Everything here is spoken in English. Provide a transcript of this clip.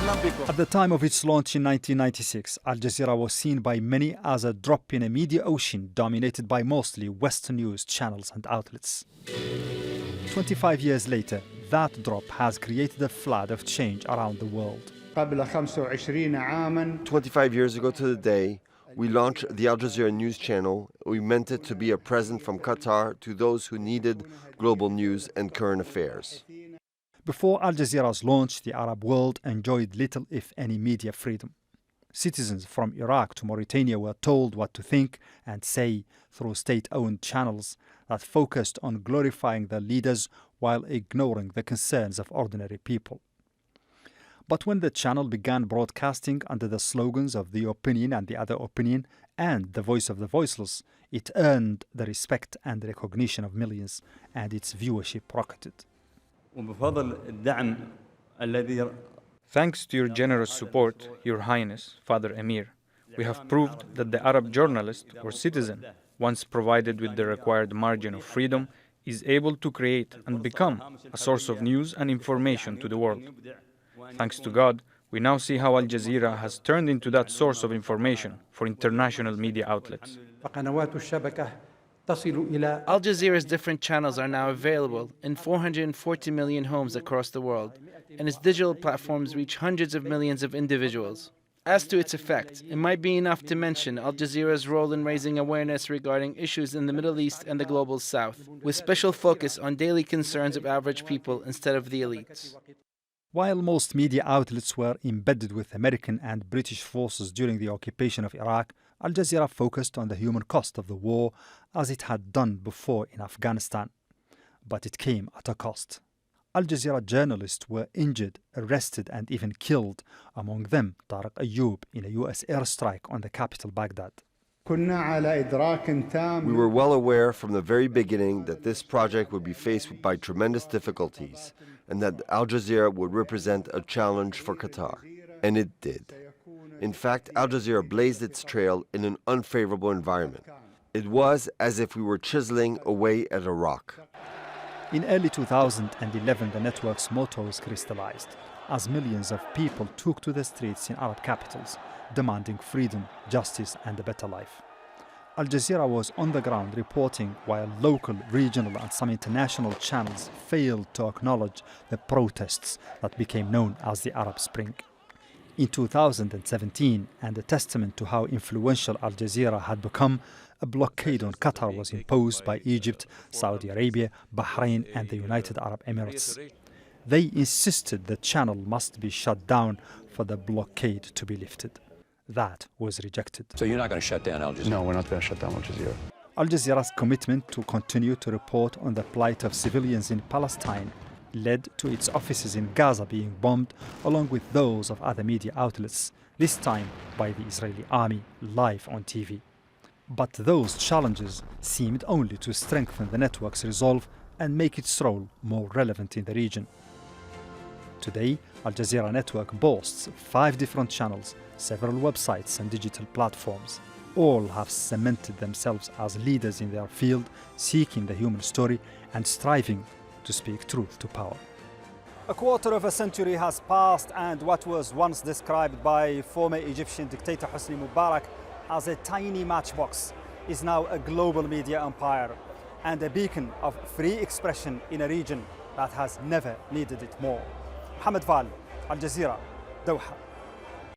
At the time of its launch in 1996, Al Jazeera was seen by many as a drop in a media ocean dominated by mostly Western news channels and outlets. 25 years later, that drop has created a flood of change around the world. 25 years ago to the day, we launched the Al Jazeera news channel. We meant it to be a present from Qatar to those who needed global news and current affairs. Before Al Jazeera's launch, the Arab world enjoyed little, if any, media freedom. Citizens from Iraq to Mauritania were told what to think and say through state-owned channels that focused on glorifying their leaders while ignoring the concerns of ordinary people. But when the channel began broadcasting under the slogans of the opinion and the other opinion and the voice of the voiceless, it earned the respect and recognition of millions, and its viewership rocketed. Thanks to your generous support, Your Highness, Father Emir, we have proved that the Arab journalist or citizen, once provided with the required margin of freedom, is able to create and become a source of news and information to the world. Thanks to God, we now see how Al Jazeera has turned into that source of information for international media outlets. Al Jazeera's different channels are now available in 440 million homes across the world, and its digital platforms reach hundreds of millions of individuals. As to its effect, it might be enough to mention Al Jazeera's role in raising awareness regarding issues in the Middle East and the global South, with special focus on daily concerns of average people instead of the elites. While most media outlets were embedded with American and British forces during the occupation of Iraq, Al Jazeera focused on the human cost of the war as it had done before in Afghanistan. But it came at a cost. Al Jazeera journalists were injured, arrested and even killed, among them Tariq Ayoub in a US airstrike on the capital Baghdad. We were well aware from the very beginning that this project would be faced by tremendous difficulties and that Al Jazeera would represent a challenge for Qatar. And it did. In fact, Al Jazeera blazed its trail in an unfavorable environment. It was as if we were chiseling away at a rock. In early 2011, the network's motto was crystallized as millions of people took to the streets in Arab capitals, demanding freedom, justice and a better life. Al Jazeera was on the ground reporting while local, regional and some international channels failed to acknowledge the protests that became known as the Arab Spring. In 2017, and a testament to how influential Al Jazeera had become, a blockade on Qatar was imposed by Egypt, Saudi Arabia, Bahrain and the United Arab Emirates. They insisted the channel must be shut down for the blockade to be lifted. That was rejected. So you're not going to shut down Al Jazeera? No, we're not going to shut down Al Jazeera. Al Jazeera's commitment to continue to report on the plight of civilians in Palestine led to its offices in Gaza being bombed, along with those of other media outlets, this time by the Israeli army, live on TV. But those challenges seemed only to strengthen the network's resolve and make its role more relevant in the region. Today, Al Jazeera Network boasts 5 different channels, several websites and digital platforms. All have cemented themselves as leaders in their field, seeking the human story and striving to speak truth to power. A quarter of a century has passed, and what was once described by former Egyptian dictator Hosni Mubarak as a tiny matchbox is now a global media empire and a beacon of free expression in a region that has never needed it more. Hamad, Al Jazeera, Doha.